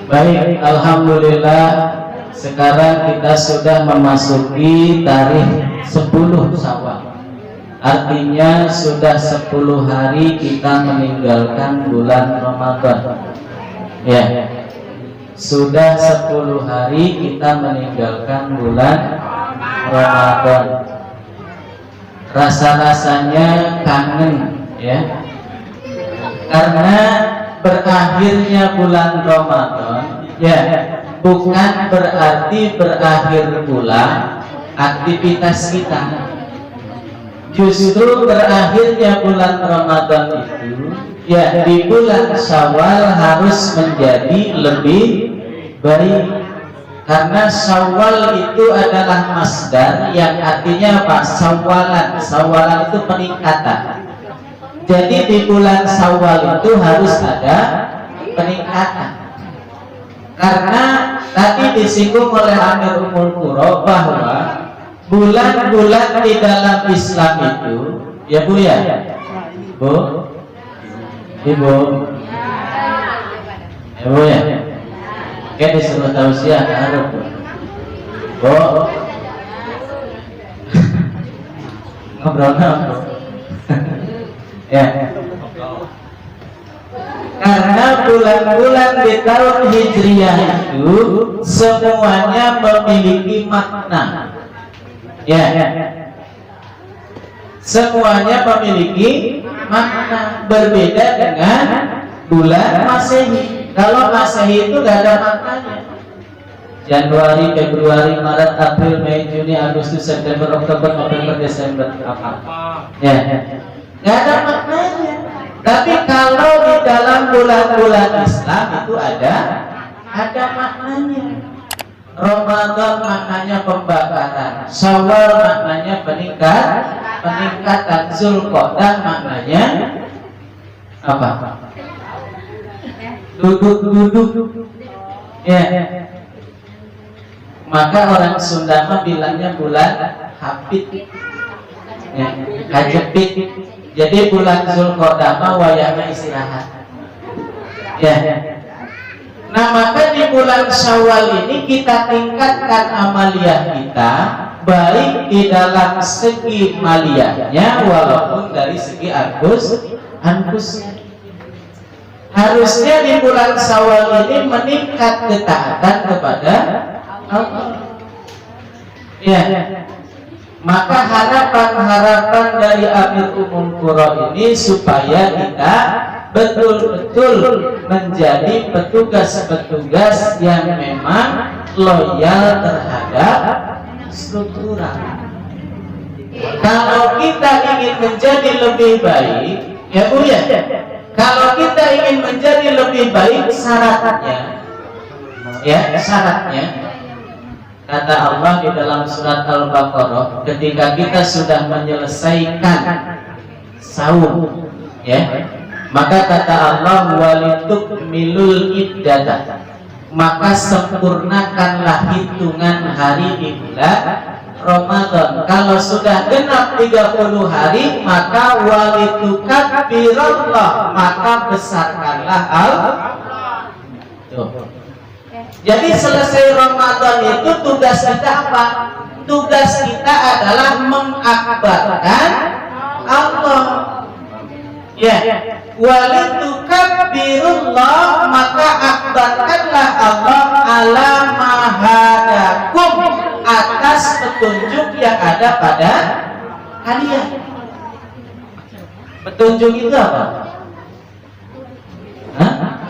Baik, alhamdulillah sekarang kita sudah memasuki tarikh 10 Syawal. Artinya sudah 10 hari kita meninggalkan bulan Ramadan. Ya. Sudah 10 hari kita meninggalkan bulan Ramadan. Rasa-rasanya kangen ya. Karena berakhirnya bulan Ramadan ya bukan berarti berakhir pula aktivitas kita. Justru berakhirnya bulan Ramadan itu ya di bulan Syawal harus menjadi lebih baik, karena Syawal itu adalah masdar yang artinya apa? Syawalan itu peningkatan. Jadi di bulan Syawal itu harus ada peningkatan. Karena tadi disinggung oleh Amir Ummul Qura bahwa bulan-bulan di dalam Islam itu, ya Bu ya, Bu, Ibu, ya Bu ya, oke disuruh tausiah harus Bu, ngobrol. Ya. Karena bulan-bulan di tahun Hijriah itu semuanya memiliki makna. Ya. Semuanya memiliki makna, berbeda dengan bulan Masehi. Kalau Masehi itu tidak ada maknanya. Januari, Februari, Maret, April, Mei, Juni, Agustus, September, Oktober, November, Desember, apa? Ya. Nggak ada maknanya. Tapi kalau di dalam bulan-bulan Islam itu ada maknanya. Ramadan maknanya pembakaran, Syawal maknanya peningkatan, Zulqa'dah maknanya apa? Duduk. Ya. Maka orang Sunda bilangnya bulan Hapit, ya, Hajepit. Jadi bulan Zulqa'dah wayahnya istirahat. Ya. Nah, maka di bulan Syawal ini kita tingkatkan amaliyah kita, baik di dalam segi maliyahnya walaupun dari segi anfusnya. Harusnya di bulan Syawal ini meningkat ketaatan kepada Allah. Ya. Maka harapan dari Amir Ummul Qura ini supaya kita betul-betul menjadi petugas-petugas yang memang loyal terhadap struktural. Kalau kita ingin menjadi lebih baik, ya Bu ya, kalau kita ingin menjadi lebih baik syaratnya, kata Allah di dalam surat Al-Baqarah, ketika kita sudah menyelesaikan saum, ya, maka kata Allah walitukmilul iddata, maka sempurnakanlah hitungan hari di bulan Ramadan. Kalau sudah genap 30 hari, maka walitukabbirallah, maka besarkanlah Allah. Jadi selesai Ramadan itu tugas kita apa? Tugas kita adalah mengakbarkan Allah. Ya, walitukabbirullah, maka akbarkanlah Allah ala mahadakum, atas petunjuk yang ada pada kalian. Petunjuk itu apa? Hah?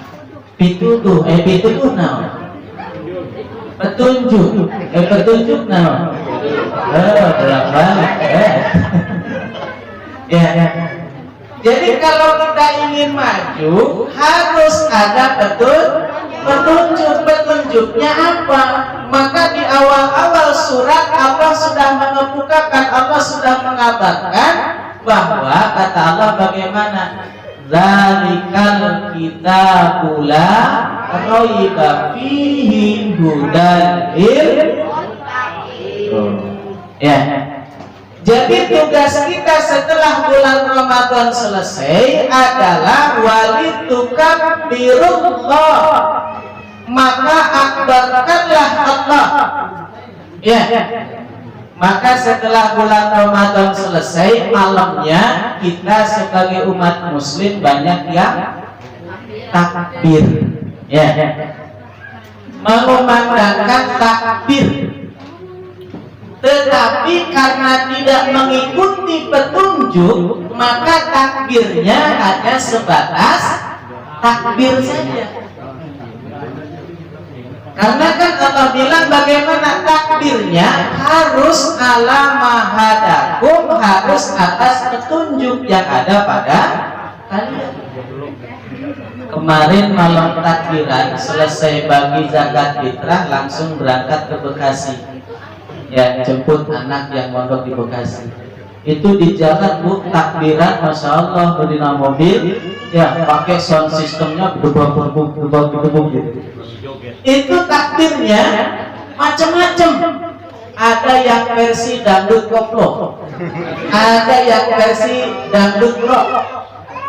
Pituduh, petunjuk nah. Berapa? Ya. Jadi kalau kita ingin maju harus ada petunjuknya apa? Maka di awal-awal surat Allah sudah mengemukakan, Allah sudah mengabarkan bahwa kata Allah bagaimana? Zalikal kitabul la raiba fihi hudan lil muttaqin. Ya. Jadi tugas kita setelah bulan Ramadan selesai adalah walitukabbirullah, maka Ya. Maka setelah bulan Ramadan selesai, malamnya kita sebagai umat muslim banyak yang takbir, ya, mengumandangkan takbir. Tetapi karena tidak mengikuti petunjuk, maka takbirnya hanya sebatas takbir saja. Karena kan Allah bilang bagaimana takbirnya harus ala mahadakum, harus atas petunjuk yang ada pada kalian. Kemarin malam takbiran selesai bagi zakat fitrah langsung berangkat ke Bekasi. Ya, jemput anak yang mondok di Bekasi. Itu di jalan Bu takbiran, masya Allah, berdina mobil, ya pakai sound sistemnya gedebuk gitu. Itu takbirnya macam-macam. Ada yang versi dangdut koplo, ada yang versi dangdut rock,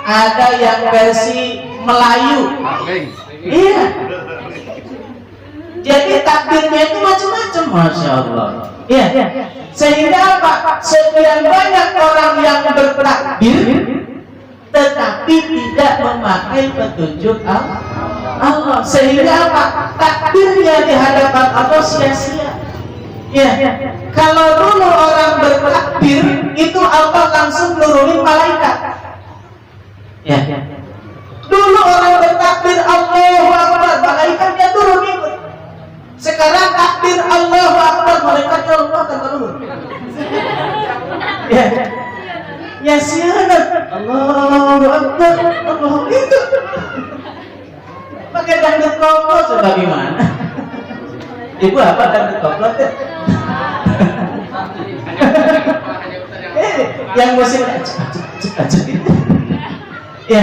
ada yang versi Melayu. Iya. Jadi takbirnya itu macam-macam, masya Allah. Iya. Sehingga apa? Sekian banyak orang yang bertakbir, tetapi tidak memakai petunjuk Allah. Sehingga apa? Takbirnya di hadapan Allah sia-sia. Ya. Kalau dulu orang bertakbir, itu Allah langsung nurunin malaikat. Ya. Dulu orang bertakbir Allahu Akbar, malaikatnya turun ikut. Sekarang takbir Allahu Akbar, malaikatnya Allah turun. Ya. Ya siapa? Allahu Akbar, Allah itu. Pakai dangdut koplo coba gimana? Ibu apa dangdut koplo tuh? Yang musik aja gitu. Ya.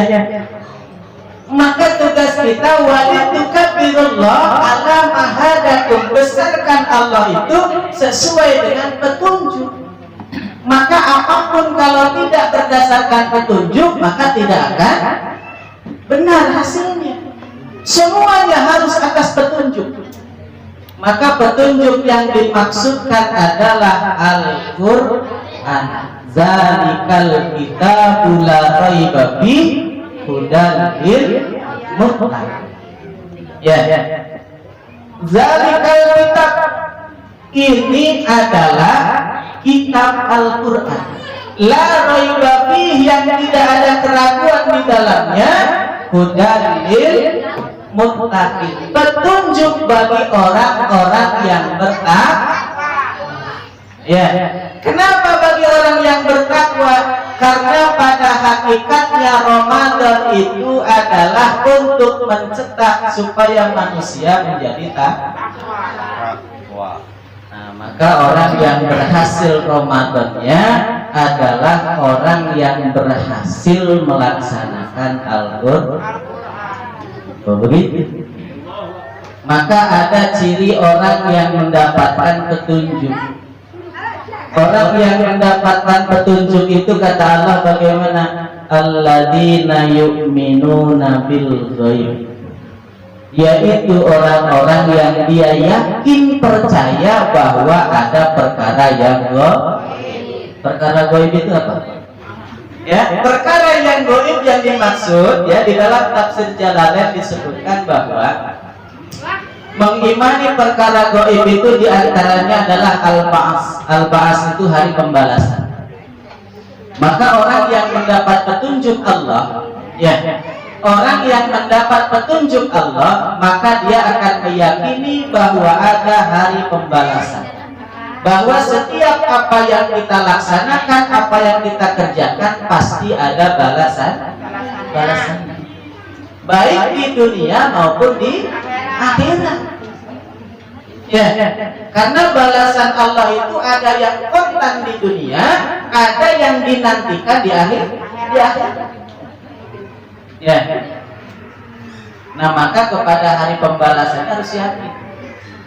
Maka tugas kita walitukabbirullah ala mahadakum, besarkan Allah itu sesuai dengan petunjuk. Maka apapun kalau tidak berdasarkan petunjuk, maka tidak akan benar hasilnya. Semuanya harus atas petunjuk. Maka petunjuk yang dimaksudkan adalah Al-Qur'an. Zalikal kitabul la raiba fihi hudan lil muttaqin. Ya. Zalikal kitab, ini adalah kitab Al-Qur'an. La raiba fihi, yang tidak ada keraguan di dalamnya, hudan lil muttaqin, petunjuk bagi orang-orang yang bertakwa. Ya. Kenapa bagi orang yang bertakwa? Karena pada hakikatnya Ramadan itu adalah untuk mencetak supaya manusia menjadi takwa. Nah, maka orang yang berhasil Ramadannya adalah orang yang berhasil melaksanakan Al-Qur'an. Begitu. Maka ada ciri orang yang mendapatkan petunjuk. Orang yang mendapatkan petunjuk itu kata Allah bagaimana? Alladzina yu'minuna bil ghaib, yaitu orang-orang yang dia yakin percaya bahwa ada perkara yang gaib. Perkara gaib itu apa? Ya, perkara yang gaib yang dimaksud ya di dalam tafsir Jalalain disebutkan bahwa mengimani perkara gaib itu diantaranya adalah al-ba'as. Al-ba'as itu hari pembalasan. Maka orang yang mendapat petunjuk Allah, ya, orang yang mendapat petunjuk Allah, maka dia akan meyakini bahwa ada hari pembalasan. Bahwa setiap apa yang kita laksanakan, apa yang kita kerjakan, pasti ada balasan. Baik di dunia maupun di akhirat. Ya, karena balasan Allah itu ada yang kontan di dunia, ada yang dinantikan di akhirat. Ya. Nah, maka kepada hari pembalasan harus yakin.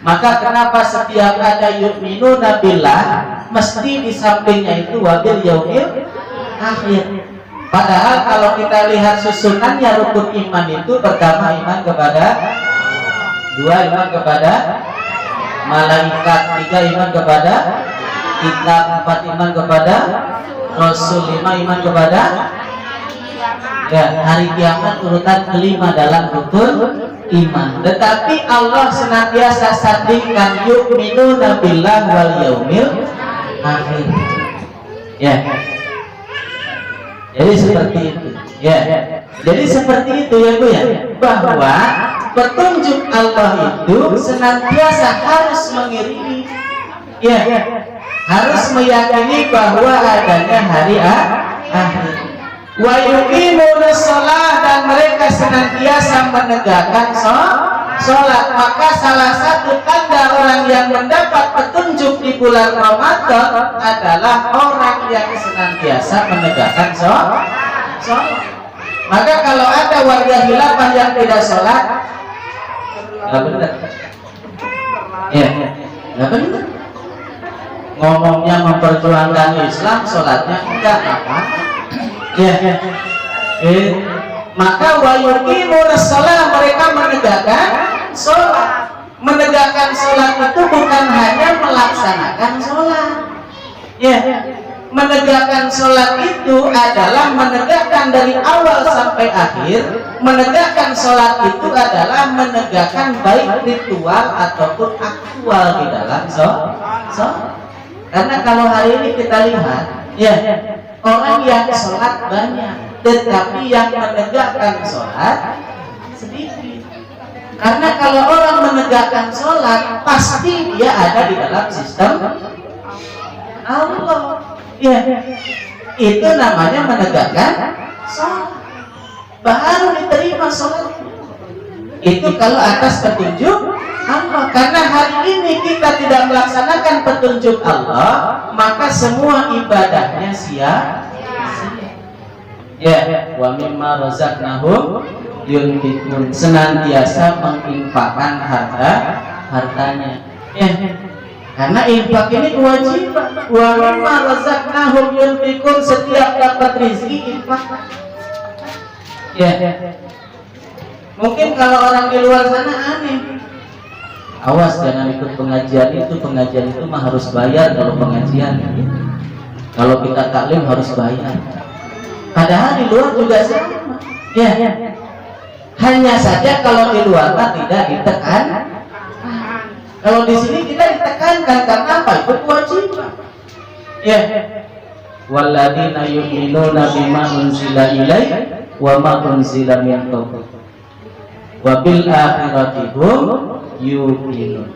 Maka kenapa setiap ada yu'minuna billah mesti di sampingnya itu wabil yaumil akhir. Padahal kalau kita lihat susunannya rukun iman itu pertama iman kepada, dua iman kepada malaikat, 3 iman kepada kitab, 4 iman kepada Rasul, 5 iman kepada hari kiamat, urutan kelima dalam rukun iman. Tetapi Allah senantiasa sandingkan yu'minuna billah wal yaumil akhir. Jadi seperti itu. Jadi seperti itu ya Bu ya, bahwa petunjuk Allah itu senantiasa harus mengiringi, harus meyakini bahwa adanya hari akhir. Wa yuqimuna shalah, dan mereka senantiasa menegakkan sholat. Maka salah satu tanda orang yang mendapat petunjuk di bulan Ramadan adalah orang yang senantiasa menegakkan sholat. Maka kalau ada warga khilafah yang tidak sholat, nggak benar. Nggak benar. Ngomongnya memperjuangkan Islam, sholatnya enggak apa. Maka wa yuqimuna shalah, mereka menegakkan sholat. Menegakkan sholat itu bukan hanya melaksanakan sholat. Menegakkan sholat itu adalah menegakkan dari awal sampai akhir. Menegakkan sholat itu adalah menegakkan baik ritual ataupun aktual di dalam sholat. Karena kalau hari ini kita lihat, orang yang sholat banyak, tetapi yang menegakkan sholat sedikit. Karena kalau orang menegakkan sholat, pasti dia ada di dalam sistem Allah. Itu namanya menegakkan sholat. Baru diterima sholat. Itu kalau atas petunjuk Allah. Karena hari ini kita tidak melaksanakan petunjuk Allah, maka semua ibadahnya sia-sia. Wa mimma razaqnahum yunfiqun, senantiasa menginfakkan hartanya. Karena infak ini kewajiban. Wa mimma razaqnahum yunfiqun, setiap dapat rezeki infak. Mungkin kalau orang di luar sana aneh, awas jangan ikut pengajian itu mah harus bayar. Kalau pengajian, kalau kita taklim harus bayar. Padahal di luar juga sama. Hanya saja kalau di luar tidak ditekan. Kalau di sini kita ditekankan karena apa? Itu kewajiban. Walladzina yu'minuna bima unzila ilaika wa ma unzila min qablika wa bil akhirati hum yuqinun.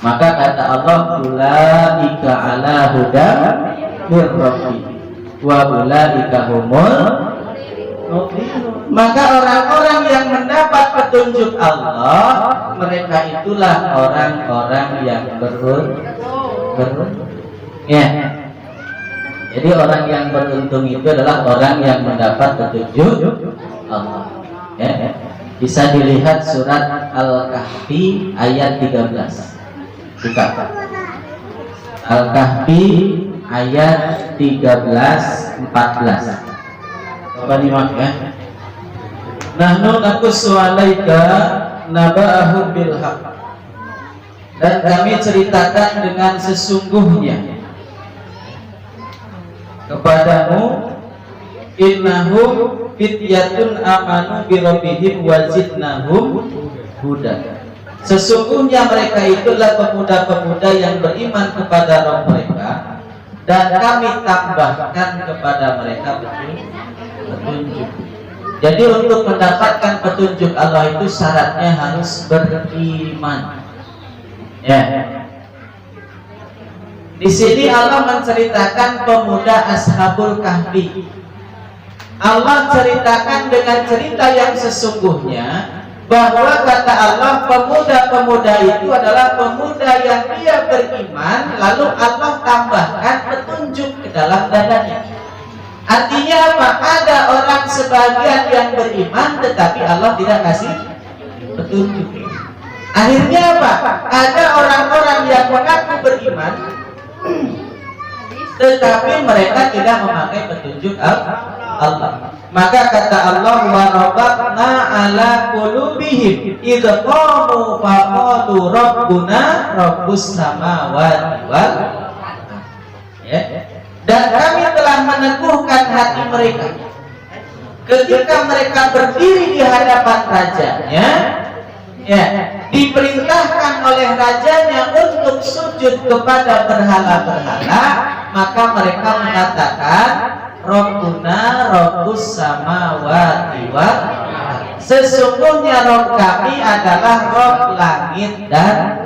Maka kata Allah, ulaika ala hudan mir rabbihim wa ulaika humul muflihun. Maka orang-orang yang mendapat petunjuk Allah, mereka itulah orang-orang yang beruntung. Jadi orang yang beruntung itu adalah orang yang mendapat petunjuk Allah. Bisa dilihat surat Al-Kahfi ayat 13. Buka. Al-Kahfi ayat 13-14. Coba dimak ya. Nahnu naqussu 'alaika naba'ahum bil haqq. Dan kami ceritakan dengan sesungguhnya kepadamu, innahum fityatun amanu bi rabbihim wazidnahum huda. Sesungguhnya mereka itulah pemuda-pemuda yang beriman kepada Rabb mereka, dan kami tambahkan kepada mereka petunjuk. Jadi untuk mendapatkan petunjuk Allah itu syaratnya harus beriman. Di sini Allah menceritakan pemuda Ashabul Kahfi. Allah ceritakan dengan cerita yang sesungguhnya bahwa kata Allah, pemuda-pemuda itu adalah pemuda yang dia beriman, lalu Allah tambahkan petunjuk ke dalam dadanya. Artinya apa? Ada orang sebagian yang beriman tetapi Allah tidak kasih petunjuk. Akhirnya apa? Ada orang-orang yang mengaku beriman tetapi mereka tidak memakai petunjuk Allah. Maka kata Allah, wa rabbana ala qulubihim idh qamu faqadu qalu rabbuna rabbus samawati wal ya. Dan kami telah meneguhkan hati mereka ketika mereka berdiri di hadapan rajanya, ya, diperintahkan oleh rajanya untuk sujud kepada berhala-berhala, maka mereka mengatakan Rabbuna Rabbus samawati wal, sesungguhnya Rabb kami adalah Rabb langit dan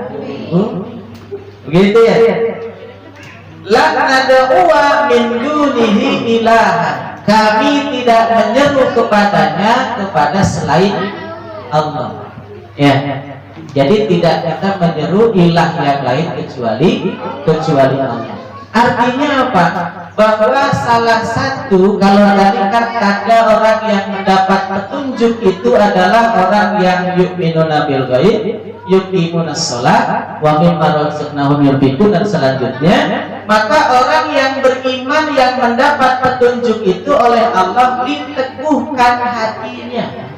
bumi. Begitu ya. La nad'uwa min dunihi ilaha, kami tidak menyeru kepadanya kepada selain Allah. Ya. Jadi tidak kita menyeru ilah yang lain kecuali Allah. Artinya apa? Bahwa salah satu, kalau tadi kan tanda orang yang mendapat petunjuk itu adalah orang yang yu'minuna bil ghaib, yuqimunas shalah, wa mimma razaqnahum yunfiqun, dan selanjutnya, maka orang yang beriman yang mendapat petunjuk itu oleh Allah diteguhkan hatinya.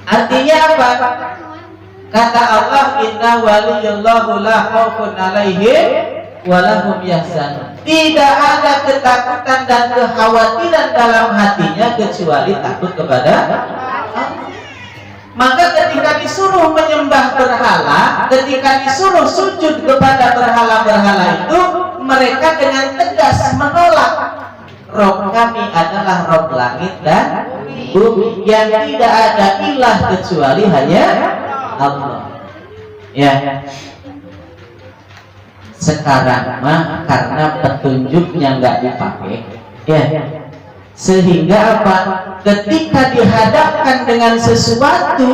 Artinya apa? Kata Allah, inna waliyallahu la khaufun alaihim walahum yahzanun. Tidak ada ketakutan dan kekhawatiran dalam hatinya kecuali takut kepada Allah. Maka ketika disuruh menyembah berhala, ketika disuruh sujud kepada berhala-berhala itu, mereka dengan tegas menolak. Rob kami adalah Rob langit dan bumi, yang tidak ada ilah kecuali hanya Allah. Ya. Sekarang mah karena petunjuknya nggak dipakai, ya, sehingga apa? Ketika dihadapkan dengan sesuatu,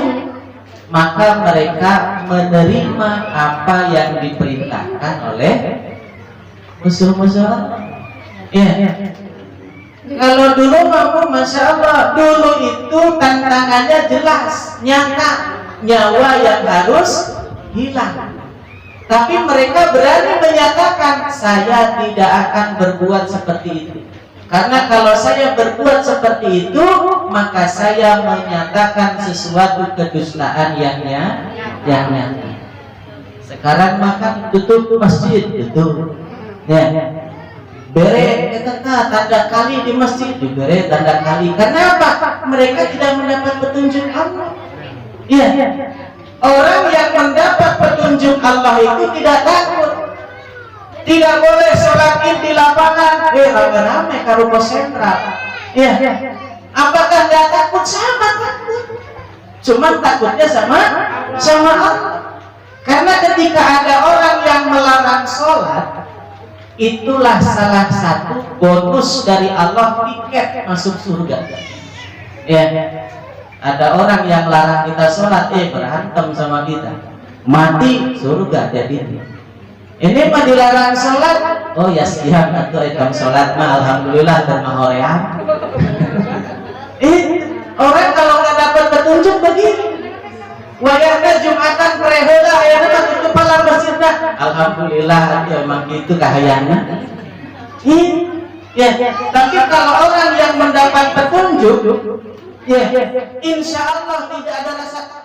maka mereka menerima apa yang diperintahkan oleh musuh-musuh Allah. Ya. Kalau dulu mampu, masya Allah, dulu itu tantangannya jelas, nyata, nyawa yang harus hilang. Tapi mereka berani menyatakan, saya tidak akan berbuat seperti itu. Karena kalau saya berbuat seperti itu, maka saya menyatakan sesuatu kedustaan yang nyata. Sekarang makan tutup masjid, tutup. Ya. Bere tanda kali di masjid, diberi tanda kali. Kenapa? Mereka tidak mendapat petunjuk Allah. Iya. Orang yang mendapat petunjuk Allah itu tidak takut. Tidak boleh sholat id di lapangan, rame-rame karupo sentral. Ya. Apakah tidak takut? Sama takut. Cuman takutnya sama Allah. Karena ketika ada orang yang melarang sholat, itulah salah satu bonus dari Allah, tiket masuk surga. Ya. Ada orang yang larang kita sholat, berantem sama kita, mati surga jadi. Ini mah dilarang sholat, oh ya siap atau ikam sholat mah alhamdulillah termahorean. Orang kalau nggak dapat petunjuk begini, wayahnya Jumatan preheula, ayahnya masuk kepala masjidnya, alhamdulillah ya emang gitu kahayana. Ya, tapi kalau orang yang mendapat petunjuk, ya, insya Allah tidak ada rasa